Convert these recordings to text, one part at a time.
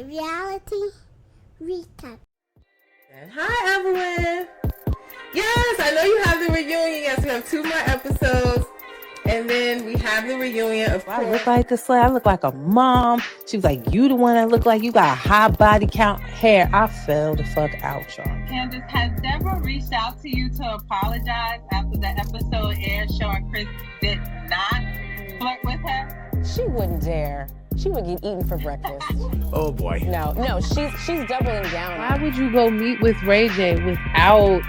Reality recap. And hi, Evelyn. Yes, I know you have the reunion. Yes, we have 2 more episodes. And then we have the reunion, of course. I look like a slut. I look like a mom. She was like, you the one that look like you got a high body count hair. I fell the fuck out, y'all. Candace, has Deborah reached out to you to apologize after the episode aired showing Chris did not flirt with her? She wouldn't dare. She would get eaten for breakfast. Oh boy. No, she's doubling down. Why would you go meet with Ray J without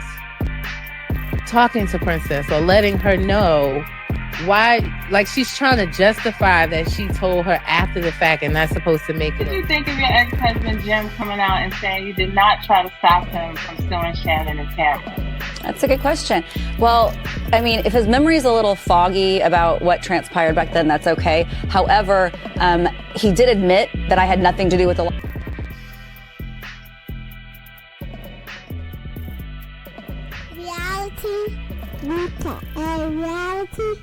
talking to Princess or letting her know why? Like, she's trying to justify that she told her after the fact and not supposed to make it. What do you think of your ex-husband Jim coming out and saying you did not try to stop him from suing Shannon and Tamara? That's a good question. Well, I mean, if his memory is a little foggy about what transpired back then, that's okay. However, he did admit that I had nothing to do with the... Reality recap. Reality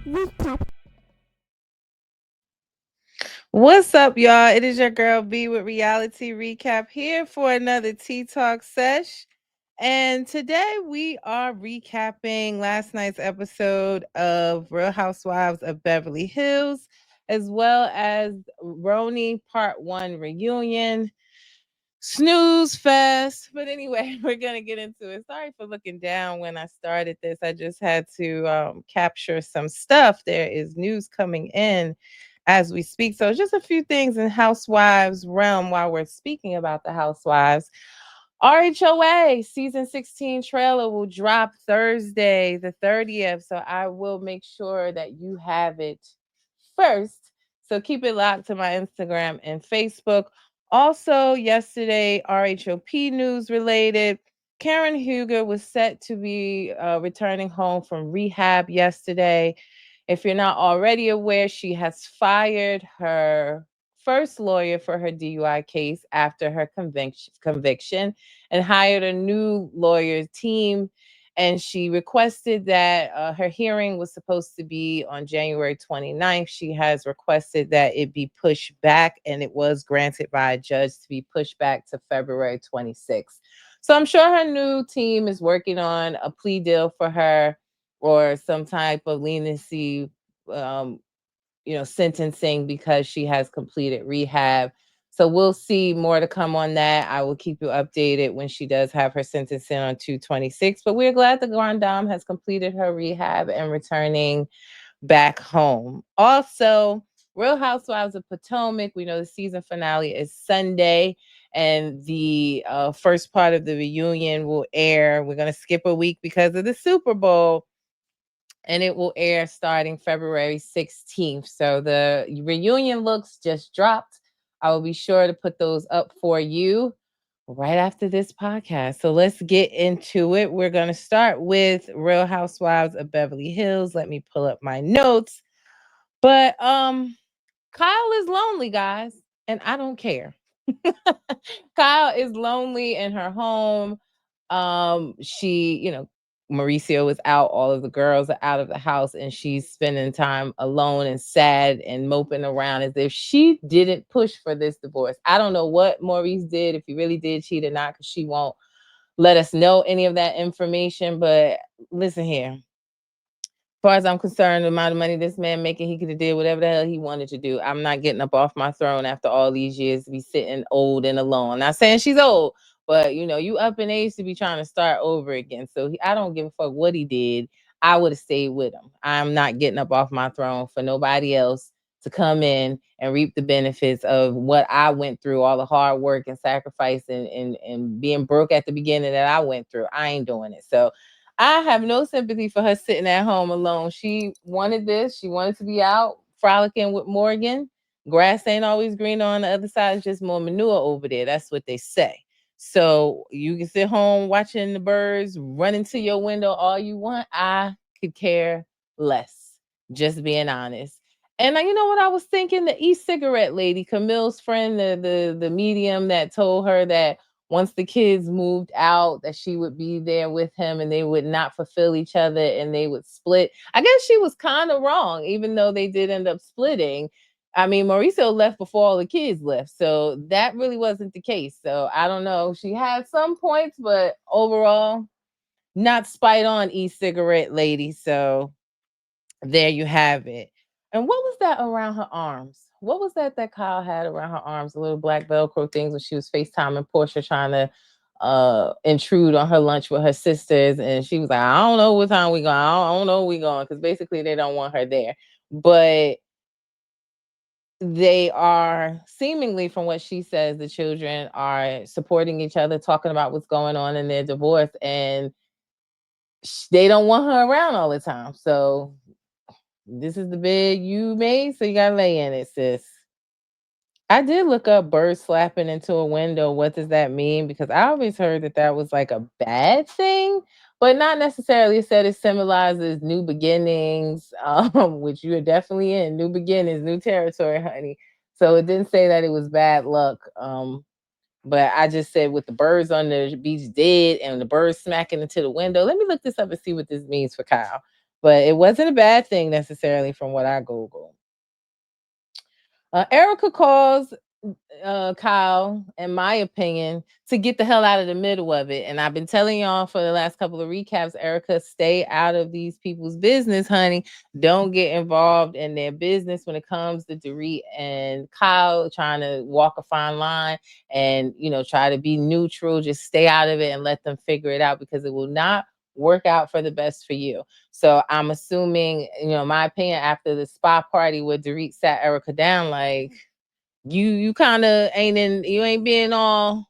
recap. What's up, y'all? It is your girl B with Reality Recap here for another Tea Talk sesh. And today we are recapping last night's episode of Real Housewives of Beverly Hills, as well as Rhony Part 1 reunion. Snooze fest. But anyway, we're going to get into it. Sorry for looking down when I started this. I just had to capture some stuff. There is news coming in as we speak. So just a few things in Housewives realm while we're speaking about the Housewives. RHOA season 16 trailer will drop Thursday, the 30th. So I will make sure that you have it first. So keep it locked to my Instagram and Facebook. Also, yesterday, RHOP news related. Karen Huger was set to be returning home from rehab yesterday. If you're not already aware, she has fired her first lawyer for her DUI case after her conviction and hired a new lawyer team. And she requested that her hearing was supposed to be on January 29th. She has requested that it be pushed back, and it was granted by a judge to be pushed back to February 26th. So I'm sure her new team is working on a plea deal for her or some type of leniency sentencing because she has completed rehab. So we'll see more to come on that. I will keep you updated when she does have her sentencing on 2/26. But we're glad the Grand Dame has completed her rehab and returning back home. Also, Real Housewives of Potomac, we know the season finale is Sunday, and the first part of the reunion will air. We're going to skip a week because of the Super Bowl, and it will air starting February 16th. So the reunion looks just dropped. I will be sure to put those up for you right after this podcast. So let's get into it. We're going to start with Real Housewives of Beverly Hills. Let me pull up my notes. But Kyle is lonely, guys, and I don't care. Kyle is lonely in her home. Mauricio was out, all of the girls are out of the house, and she's spending time alone and sad and moping around as if she didn't push for this divorce. I don't know what Maurice did, if he really did cheat or not, because she won't let us know any of that information. But listen here. As far as I'm concerned, the amount of money this man making, he could have did whatever the hell he wanted to do. I'm not getting up off my throne after all these years to be sitting old and alone. Not saying she's old, but you up in age to be trying to start over again. So I don't give a fuck what he did. I would have stayed with him. I'm not getting up off my throne for nobody else to come in and reap the benefits of what I went through, all the hard work and sacrifice and being broke at the beginning that I went through. I ain't doing it. So I have no sympathy for her sitting at home alone. She wanted this. She wanted to be out frolicking with Morgan. Grass ain't always greener on the other side. It's just more manure over there. That's what they say. So you can sit home watching the birds run into your window all you want. I could care less. Just being honest. And you know what I was thinking? The e-cigarette lady, Camille's friend, the medium that told her that once the kids moved out, that she would be there with him and they would not fulfill each other and they would split. I guess she was kind of wrong, even though they did end up splitting. I mean, Mauricio left before all the kids left, so that really wasn't the case. So I don't know. She had some points, but overall, not spite on e-cigarette lady. So there you have it. And what was that around her arms? What was that Kyle had around her arms? The little black Velcro things when she was FaceTiming Portia trying to intrude on her lunch with her sisters. And she was like, I don't know what time we going. I don't know where we going. Because basically they don't want her there. But they are seemingly, from what she says, the children are supporting each other, talking about what's going on in their divorce. And they don't want her around all the time. So this is the bed you made, so you gotta lay in it, sis. I did look up bird slapping into a window. What does that mean? Because I always heard that that was like a bad thing, but not necessarily. It said it symbolizes new beginnings, which you are definitely in. New beginnings, new territory, honey. So it didn't say that it was bad luck. But I just said with the birds on the beach dead and the birds smacking into the window. Let me look this up and see what this means for Kyle. But it wasn't a bad thing necessarily from what I Googled. Erica calls Kyle, in my opinion, to get the hell out of the middle of it. And I've been telling y'all for the last couple of recaps, Erica, stay out of these people's business, honey. Don't get involved in their business when it comes to Dorit and Kyle trying to walk a fine line and, try to be neutral. Just stay out of it and let them figure it out because it will not work out for the best for you. So I'm assuming, my opinion, after the spa party where Dorit sat Erica down, like, you kind of you ain't being all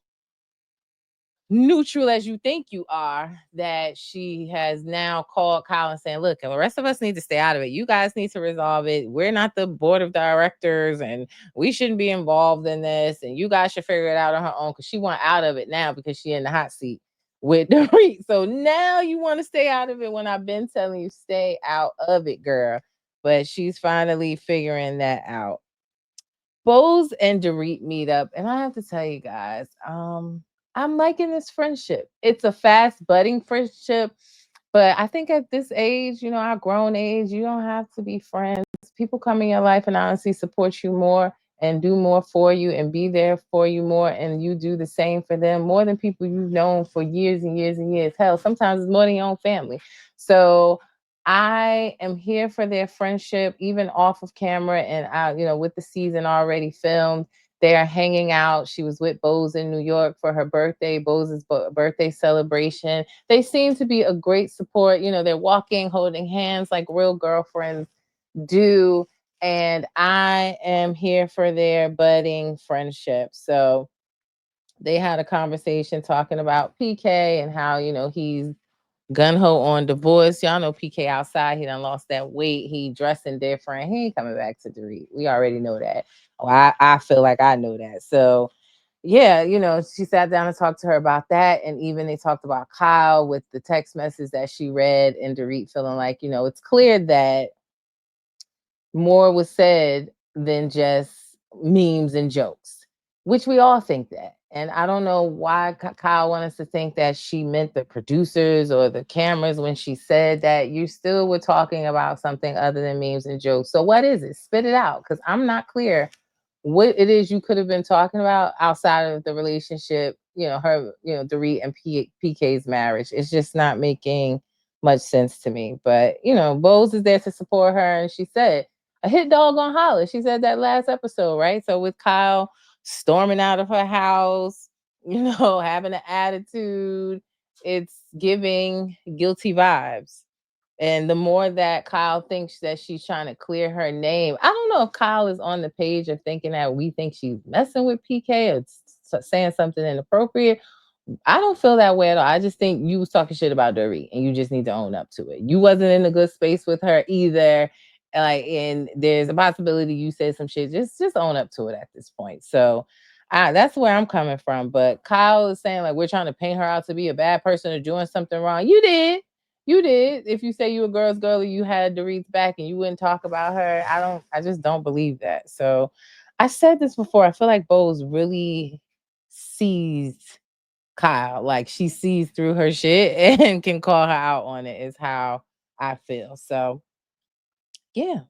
neutral as you think you are, that she has now called Kyle and saying, look, the rest of us need to stay out of it. You guys need to resolve it. We're not the board of directors and we shouldn't be involved in this. And you guys should figure it out on her own because she want out of it now because she in the hot seat with the REIT. So now you want to stay out of it when I've been telling you stay out of it, girl. But she's finally figuring that out. Bose and Dorit meet up, and I have to tell you guys, I'm liking this friendship. It's a fast budding friendship, but I think at this age, our grown age, you don't have to be friends. People come in your life and honestly support you more and do more for you and be there for you more, and you do the same for them more than people you've known for years and years and years. Hell, sometimes it's more than your own family. So I am here for their friendship, even off of camera and out, with the season already filmed. They are hanging out. She was with Bose in New York for her birthday, Bose's birthday celebration. They seem to be a great support. They're walking, holding hands like real girlfriends do. And I am here for their budding friendship. So they had a conversation talking about PK and how, he's gun ho on divorce. Y'all know PK outside. He done lost that weight. He dressing different. He ain't coming back to Dorit. We already know that. Oh, I feel like I know that. So yeah, she sat down and talked to her about that. And even they talked about Kyle with the text message that she read and Dorit feeling like, it's clear that more was said than just memes and jokes, which we all think that. And I don't know why Kyle wanted us to think that she meant the producers or the cameras when she said that. You still were talking about something other than memes and jokes. So what is it? Spit it out, because I'm not clear what it is you could have been talking about outside of the relationship, her, Dorit and PK's marriage. It's just not making much sense to me. But, Bose is there to support her. And she said, a hit dog on holler. She said that last episode, right? So with Kyle storming out of her house, having an attitude, it's giving guilty vibes. And the more that Kyle thinks that she's trying to clear her name, I don't know if Kyle is on the page of thinking that we think she's messing with PK or saying something inappropriate. I don't feel that way at all. I just think you was talking shit about Dorit and you just need to own up to it. You wasn't in a good space with her either. And there's a possibility you said some shit. Just own up to it at this point. So that's where I'm coming from. But Kyle is saying like we're trying to paint her out to be a bad person or doing something wrong. You did. You did. If you say you a girl's girl, you had Dorit's back and you wouldn't talk about her. I just don't believe that. So I said this before. I feel like Bose really sees Kyle. Like she sees through her shit and can call her out on it is how I feel. So yeah.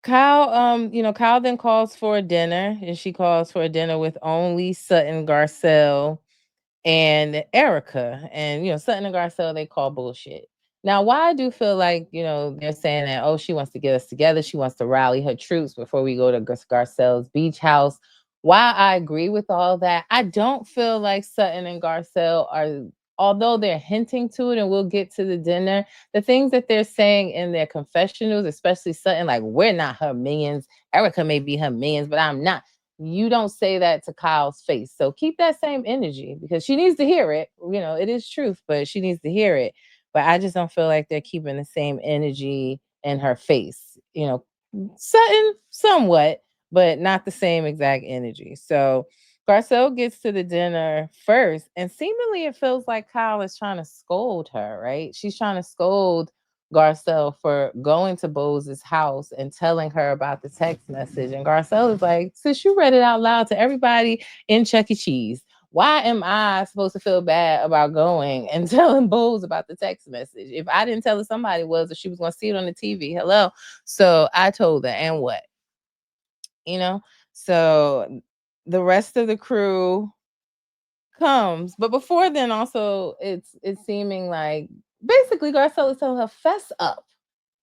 Kyle then calls for a dinner, and she calls for a dinner with only Sutton, Garcelle, and Erica. And Sutton and Garcelle, they call bullshit. Now, why I do feel like, they're saying that, oh, she wants to get us together. She wants to rally her troops before we go to Garcelle's beach house. Why I agree with all that, I don't feel like Sutton and Garcelle are, although they're hinting to it, and we'll get to the dinner, the things that they're saying in their confessionals, especially Sutton, like, we're not her minions. Erica may be her minions, but I'm not. You don't say that to Kyle's face. So keep that same energy because she needs to hear it. It is truth, but she needs to hear it. But I just don't feel like they're keeping the same energy in her face. Sutton somewhat, but not the same exact energy. So Garcelle gets to the dinner first, and seemingly it feels like Kyle is trying to scold her, right? She's trying to scold Garcelle for going to Bose's house and telling her about the text message. And Garcelle is like, sis, you read it out loud to everybody in Chuck E. Cheese. Why am I supposed to feel bad about going and telling Bose about the text message? If I didn't tell her, somebody was, or she was going to see it on the TV. Hello. So I told her, and what? So the rest of the crew comes, but before then, also it's seeming like basically Garcelle is telling her, fess up.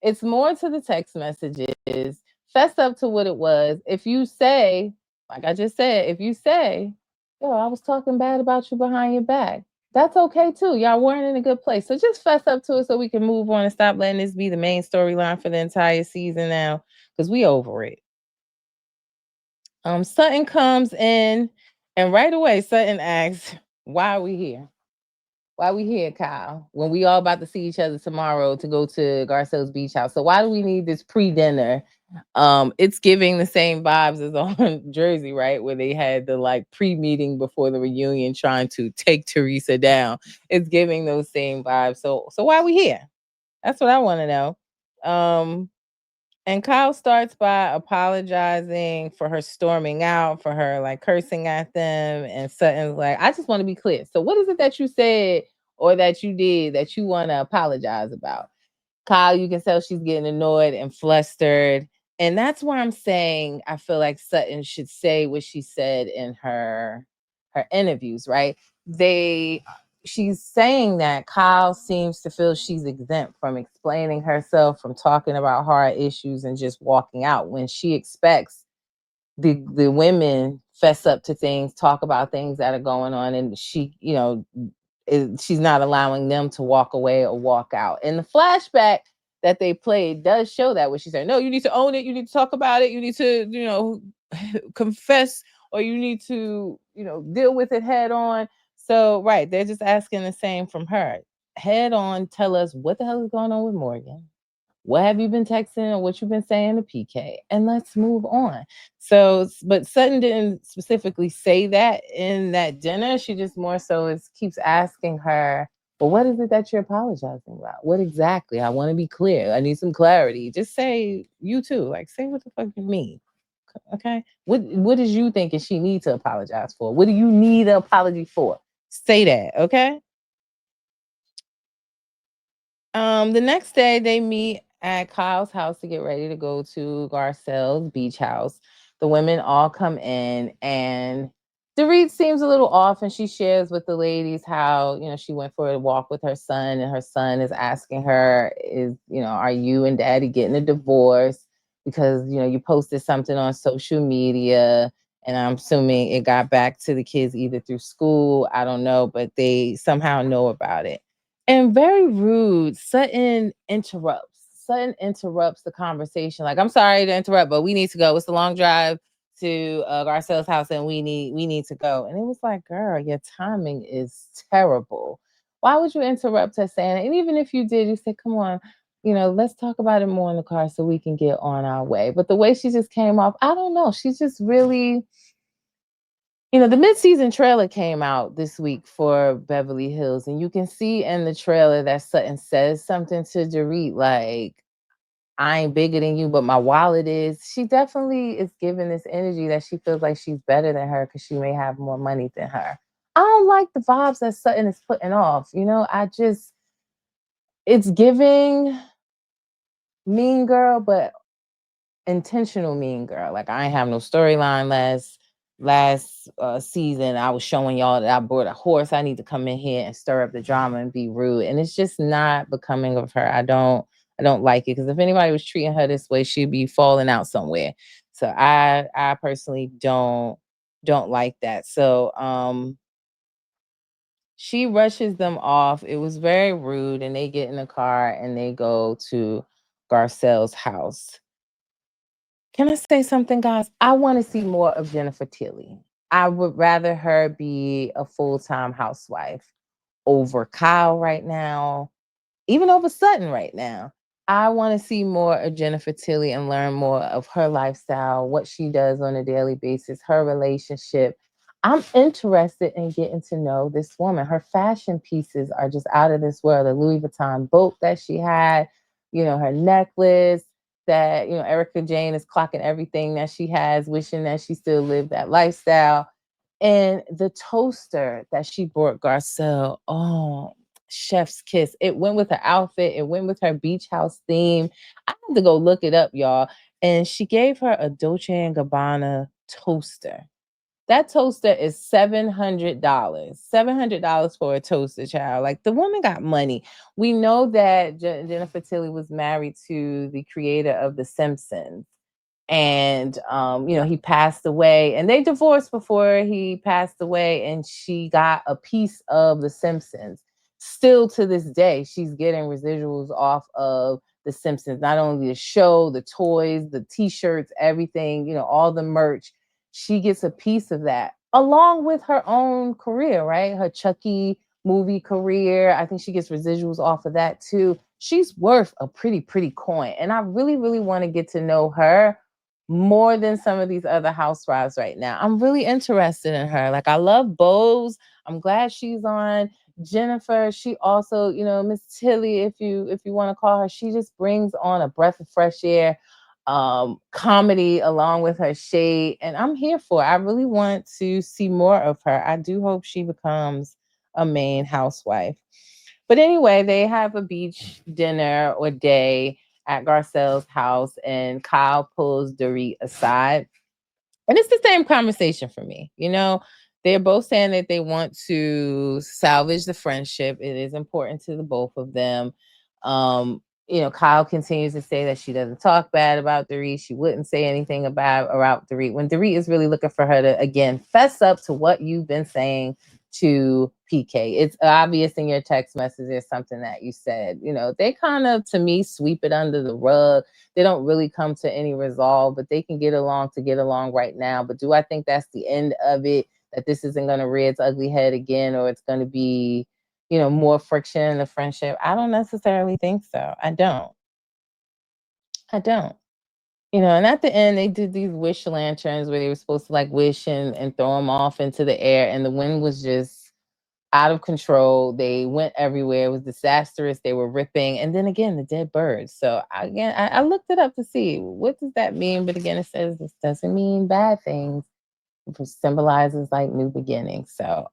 It's more to the text messages. Fess up to what it was. If you say, like I just said, if you say, yo, I was talking bad about you behind your back, that's okay too. Y'all weren't in a good place. So just fess up to it so we can move on and stop letting this be the main storyline for the entire season now. Because we over it. Sutton comes in, and right away Sutton asks, why are we here? Why we here, Kyle? When we all about to see each other tomorrow to go to Garcelle's beach house. So why do we need this pre-dinner? It's giving the same vibes as on Jersey, right? Where they had the like pre-meeting before the reunion trying to take Teresa down. It's giving those same vibes. So why we here? That's what I want to know. And Kyle starts by apologizing for her storming out, for her like cursing at them. And Sutton's like, I just want to be clear. So, what is it that you said or that you did that you want to apologize about? Kyle, you can tell she's getting annoyed and flustered. And that's why I'm saying I feel like Sutton should say what she said in her interviews, right? She's saying that Kyle seems to feel she's exempt from explaining herself, from talking about hard issues and just walking out when she expects the women fess up to things, talk about things that are going on, and she's not allowing them to walk away or walk out. And the flashback that they played does show that, what she said, no, you need to own it, you need to talk about it, you need to confess, or you need to deal with it head on. So right, they're just asking the same from her. Head on, tell us what the hell is going on with Morgan. What have you been texting, or what you've been saying to PK? And let's move on. So, but Sutton didn't specifically say that in that dinner. She just more so keeps asking her, well, what is it that you're apologizing about? What exactly? I want to be clear. I need some clarity. Just say you too. Like, say what the fuck you mean. Okay. What is you thinking she needs to apologize for? What do you need an apology for? Say that. Okay. The next day they meet at Kyle's house to get ready to go to Garcelle's beach house. The women all come in, and Dorit seems a little off, and she shares with the ladies how, she went for a walk with her son, and her son is asking her, are you and daddy getting a divorce? Because, you posted something on social media, and I'm assuming it got back to the kids either through school. I don't know, but they somehow know about it. And very rude, Sutton interrupts. Sutton interrupts the conversation. Like, I'm sorry to interrupt, but we need to go. It's a long drive to Garcelle's house, and we need to go. And it was like, girl, your timing is terrible. Why would you interrupt her saying it? And even if you did, you said, come on, let's talk about it more in the car so we can get on our way. But the way she just came off, I don't know. She's just really, the mid-season trailer came out this week for Beverly Hills, and you can see in the trailer that Sutton says something to Dorit like, I ain't bigger than you, but my wallet is. She definitely is giving this energy that she feels like she's better than her because she may have more money than her. I don't like the vibes that Sutton is putting off. It's giving mean girl, but intentional mean girl. Like I ain't have no storyline last season. I was showing y'all that I brought a horse. I need to come in here and stir up the drama and be rude. And it's just not becoming of her. I don't like it, because if anybody was treating her this way, she'd be falling out somewhere. So I personally don't like that. So she rushes them off. It was very rude, and they get in the car and they go to Garcelle's house. Can I say something, guys? I want to see more of Jennifer Tilly. I would rather her be a full-time housewife over Kyle right now, even over Sutton right now. I want to see more of Jennifer Tilly and learn more of her lifestyle, what she does on a daily basis, her relationship. I'm interested in getting to know this woman. Her fashion pieces are just out of this world. The Louis Vuitton boat that she had, her necklace that, Erica Jane is clocking everything that she has, wishing that she still lived that lifestyle. And the toaster that she brought Garcelle, oh, chef's kiss. It went with her outfit. It went with her beach house theme. I had to go look it up, y'all. And she gave her a Dolce and Gabbana toaster. That toaster is $700. $700 for a toaster, child. Like, the woman got money. We know that Jennifer Tilly was married to the creator of The Simpsons, and he passed away, and they divorced before he passed away, and she got a piece of The Simpsons. Still to this day, she's getting residuals off of The Simpsons, not only the show, the toys, the t-shirts, everything, all the merch. She gets a piece of that along with her own career, right? Her Chucky movie career. I think she gets residuals off of that too. She's worth a pretty coin, and I really, really want to get to know her more than some of these other housewives right now. I'm really interested in her. Like, I love Bose. I'm glad she's on. Jennifer, she also, Miss Tilly, if you want to call her, she just brings on a breath of fresh air, comedy along with her shade, and I'm here for it. I really want to see more of her. I do hope she becomes a main housewife. But anyway, they have a beach dinner or day at Garcelle's house, and Kyle pulls Dorit aside. And it's the same conversation for me. They're both saying that they want to salvage the friendship. It is important to the both of them. Kyle continues to say that she doesn't talk bad about Dorit. She wouldn't say anything about Dorit, when Dorit is really looking for her to, again, fess up to what you've been saying to PK. It's obvious in your text message there's something that you said. They kind of, to me, sweep it under the rug. They don't really come to any resolve, but they can get along right now. But do I think that's the end of it? That this isn't going to rear its ugly head again, or it's going to be, more friction in the friendship? I don't necessarily think so. I don't. And at the end, they did these wish lanterns where they were supposed to like wish and throw them off into the air, and the wind was just out of control. They went everywhere. It was disastrous. They were ripping. And then again, the dead birds. So I looked it up to see, what does that mean? But again, it says this doesn't mean bad things. It symbolizes like new beginnings. So,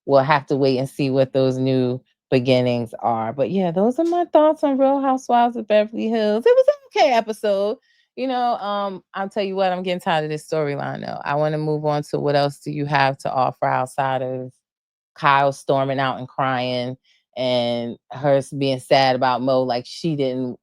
we'll have to wait and see what those new beginnings are. But yeah, those are my thoughts on Real Housewives of Beverly Hills. It was an okay episode. I'll tell you what, I'm getting tired of this storyline though. I want to move on to what else do you have to offer outside of Kyle storming out and crying, and her being sad about Mo, like she didn't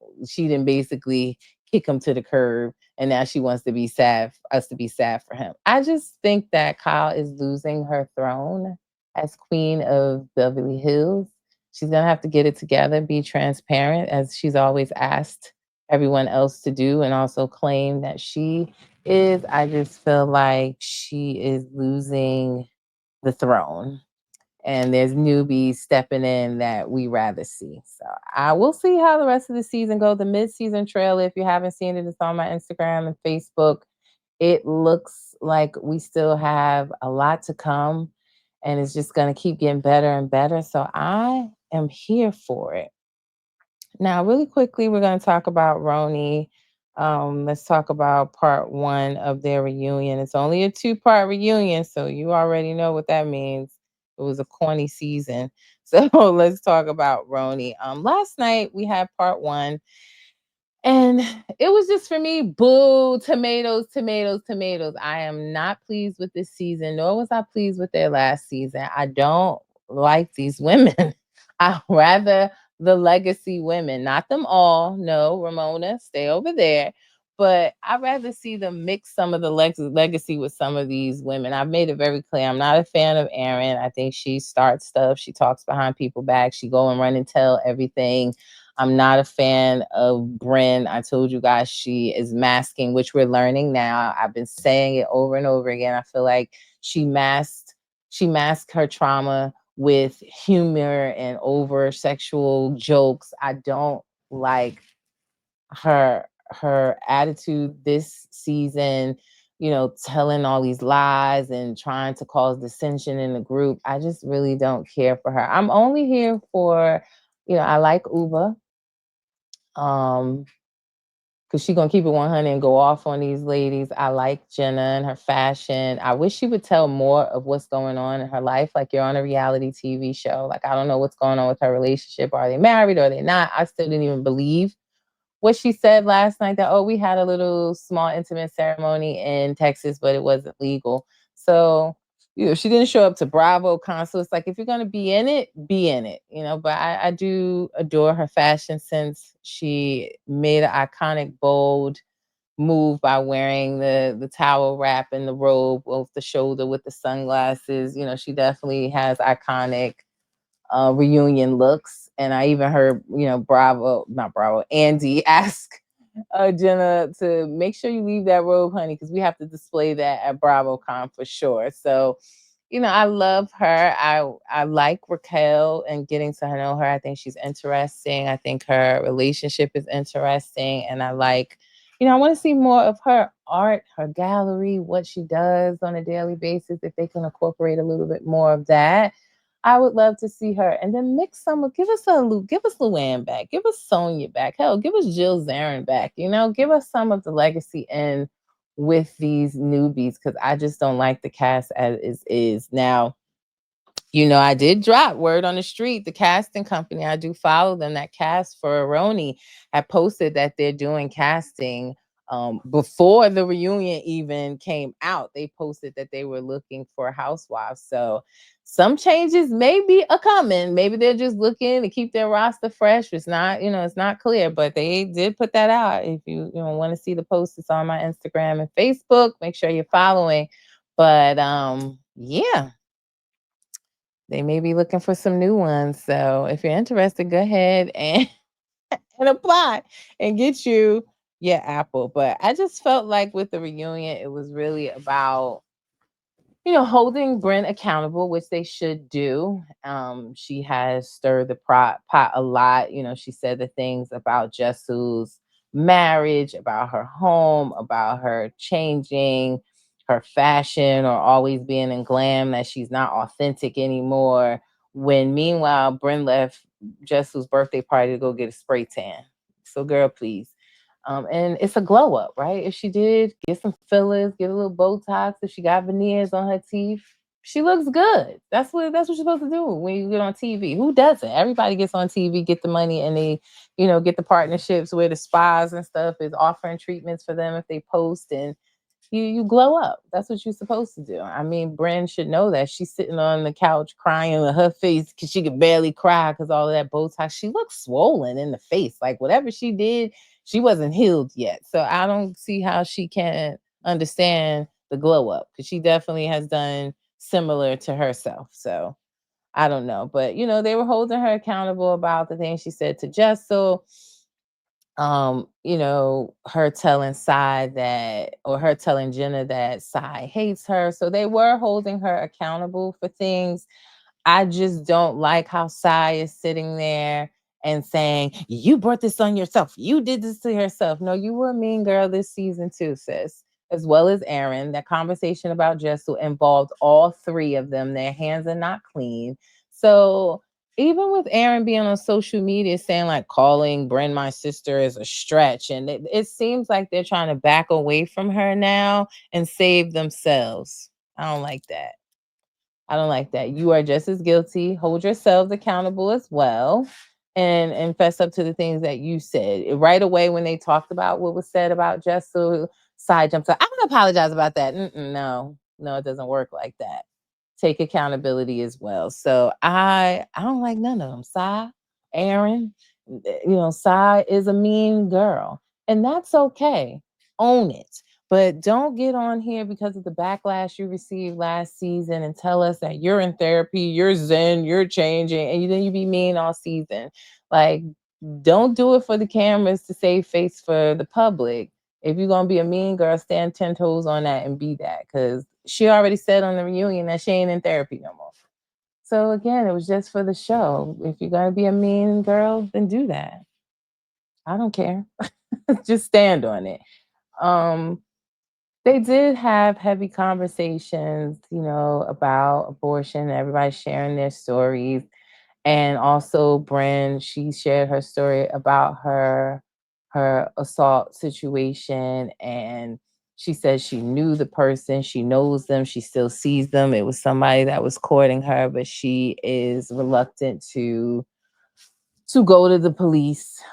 basically kick him to the curb, and now she wants to be sad, us to be sad for him. I just think that Kyle is losing her throne as queen of Beverly Hills. She's gonna have to get it together, be transparent, as she's always asked everyone else to do, and also claim that she is. I just feel like she is losing the throne, and there's newbies stepping in that we rather see. So I will see how the rest of the season go. The mid-season trailer, if you haven't seen it, it's on my Instagram and Facebook. It looks like we still have a lot to come, and it's just going to keep getting better and better. So I am here for it. Now, really quickly, we're going to talk about Rhony. Let's talk about part 1 of their reunion. It's only a 2-part reunion, so you already know what that means. It was a corny season. So let's talk about Rhony. Last night we had part 1. And it was just for me, boo, tomatoes, tomatoes, tomatoes. I am not pleased with this season, nor was I pleased with their last season. I don't like these women. I rather the legacy women, not them all. No, Ramona, stay over there. But I'd rather see them mix some of the legacy with some of these women. I've made it very clear. I'm not a fan of Erin. I think she starts stuff. She talks behind people's back. She go and run and tell everything. I'm not a fan of Brynn. I told you guys she is masking, which we're learning now. I've been saying it over and over again. I feel like she masked her trauma with humor and over sexual jokes. I don't like her attitude this season, telling all these lies and trying to cause dissension in the group. I just really don't care for her. I'm only here for, I like Uba. Because she's gonna keep it 100 and go off on these ladies. I like Jenna and her fashion. I wish she would tell more of what's going on in her life. Like, you're on a reality TV show. Like, I don't know what's going on with her relationship. Are they married or are they not? I still didn't even believe what she said last night, that, oh, we had a little small intimate ceremony in Texas, but it wasn't legal. So, she didn't show up to Bravo concert. It's like, if you're going to be in it, be in it, but I do adore her fashion sense. She made an iconic, bold move by wearing the towel wrap and the robe off the shoulder with the sunglasses. She definitely has iconic reunion looks. And I even heard, not Bravo, Andy ask Jenna to make sure you leave that robe, honey, because we have to display that at BravoCon for sure. So, I love her. I like Raquel and getting to know her. I think she's interesting. I think her relationship is interesting. And I like, I want to see more of her art, her gallery, what she does on a daily basis. If they can incorporate a little bit more of that, I would love to see her. And then mix some give us Luann back, give us Sonia back, hell, give us Jill Zarin back, give us some of the legacy in with these newbies, because I just don't like the cast as is. Now, I did drop word on the street. The casting company, I do follow them, that cast for Rhony, had posted that they're doing casting. Before the reunion even came out, they posted that they were looking for housewives. So some changes may be a coming. Maybe they're just looking to keep their roster fresh. It's not, it's not clear, but they did put that out. If you, want to see the post, it's on my Instagram and Facebook. Make sure you're following. But yeah, they may be looking for some new ones. So if you're interested, go ahead and and apply and get you your apple. But I just felt like with the reunion, it was really about, holding Brynn accountable, which they should do. She has stirred the pot a lot. She said the things about Jessu's marriage, about her home, about her changing her fashion or always being in glam, that she's not authentic anymore. When meanwhile, Brynn left Jessu's birthday party to go get a spray tan. So, girl, please. And it's a glow up, right? If she did get some fillers, get a little Botox, if she got veneers on her teeth, she looks good. That's what you're supposed to do when you get on TV. Who doesn't? Everybody gets on TV, get the money, and they, get the partnerships where the spas and stuff is offering treatments for them if they post, and you glow up. That's what you're supposed to do. I mean, Brynn should know that. She's sitting on the couch crying with her face because she could barely cry because all of that Botox. She looks swollen in the face. Like, whatever she did, she wasn't healed yet. So I don't see how she can understand the glow up, because she definitely has done similar to herself. So I don't know. But, they were holding her accountable about the things she said to Jessel. Her telling her telling Jenna that Sai hates her. So they were holding her accountable for things. I just don't like how Sai is sitting there and saying, you brought this on yourself. You did this to yourself. No, you were a mean girl this season too, sis. As well as Erin. That conversation about Jessel involved all three of them. Their hands are not clean. So even with Erin being on social media saying, like, calling Brynn my sister is a stretch, and it seems like they're trying to back away from her now and save themselves. I don't like that. I don't like that. You are just as guilty. Hold yourselves accountable as well. and fess up to the things that you said. Right away when they talked about what was said about Jessel, side jumps. I'm gonna apologize about that. No, it doesn't work like that. Take accountability as well. So I don't like none of them. Sai, Aaron, Sai is a mean girl, and that's okay. Own it. But don't get on here because of the backlash you received last season and tell us that you're in therapy, you're zen, you're changing, and then you be mean all season. Like, don't do it for the cameras to save face for the public. If you're gonna be a mean girl, stand 10 toes on that and be that. Because she already said on the reunion that she ain't in therapy no more. So again, it was just for the show. If you're gonna be a mean girl, then do that. I don't care. Just stand on it. Um, they did have heavy conversations, about abortion. Everybody sharing their stories. And also Bryn, she shared her story about her assault situation, and she said she knew the person, she knows them, she still sees them. It was somebody that was courting her, but she is reluctant to go to the police.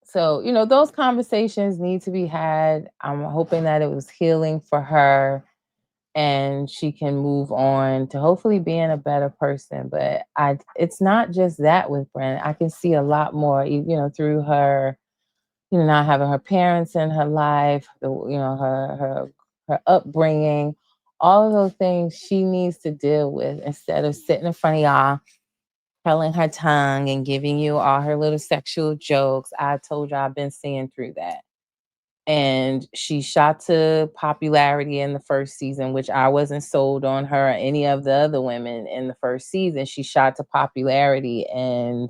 So, those conversations need to be had. I'm hoping that it was healing for her and she can move on to hopefully being a better person. But it's not just that with Brent. I can see a lot more, through her, not having her parents in her life, her upbringing, all of those things she needs to deal with instead of sitting in front of y'all, curling her tongue and giving you all her little sexual jokes. I told you I've been seeing through that. And she shot to popularity in the first season, which I wasn't sold on her or any of the other women in the first season. She shot to popularity and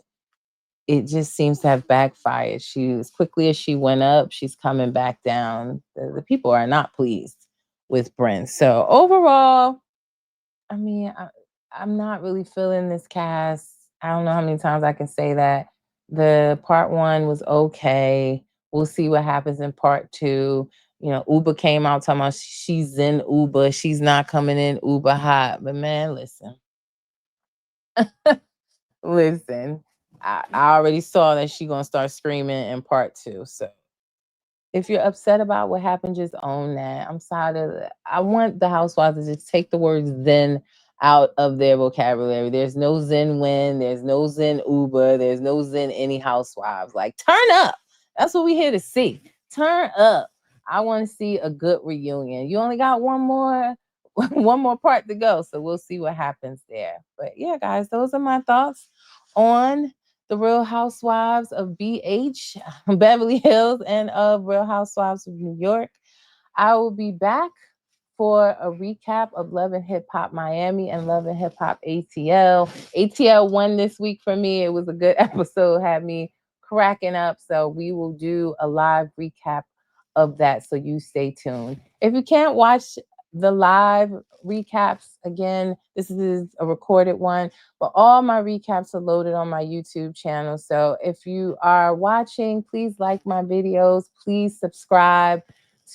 it just seems to have backfired. As quickly as she went up, she's coming back down. The people are not pleased with Brent. So overall, I mean, I'm not really feeling this cast. I don't know how many times I can say that. The part one was okay. We'll see what happens in part two. Uber came out talking about she's in Uber. She's not coming in Uber hot. But man, listen. Listen. I already saw that she's gonna start screaming in part two. So if you're upset about what happened, just own that. I'm tired of it. I want the housewives to just take the word zen out of their vocabulary. There's no zen win. There's no zen Uber. There's no zen any housewives. Like, turn up. That's what we here to see. Turn up. I want to see a good reunion. You only got one more one more part to go. So we'll see what happens there. But yeah, guys, those are my thoughts on the Real Housewives of BH, Beverly Hills, and of Real Housewives of New York. I will be back for a recap of Love and Hip Hop Miami and Love and Hip Hop ATL. ATL won this week for me. It was a good episode, had me cracking up. So we will do a live recap of that. So you stay tuned. If you can't watch the live recaps, again, this is a recorded one, but all my recaps are loaded on my YouTube channel. So if you are watching, please like my videos. Please subscribe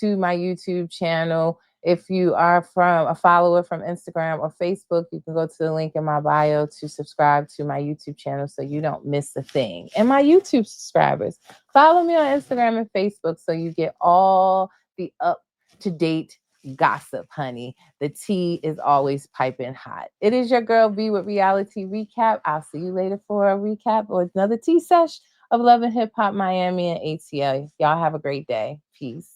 to my YouTube channel. If you are a follower from Instagram or Facebook, you can go to the link in my bio to subscribe to my YouTube channel so you don't miss a thing. And my YouTube subscribers, follow me on Instagram and Facebook so you get all the up-to-date gossip, honey. The tea is always piping hot. It is your girl B with Reality Recap. I'll see you later for a recap or another tea sesh of Love and Hip Hop Miami and ATL. Y'all have a great day. Peace.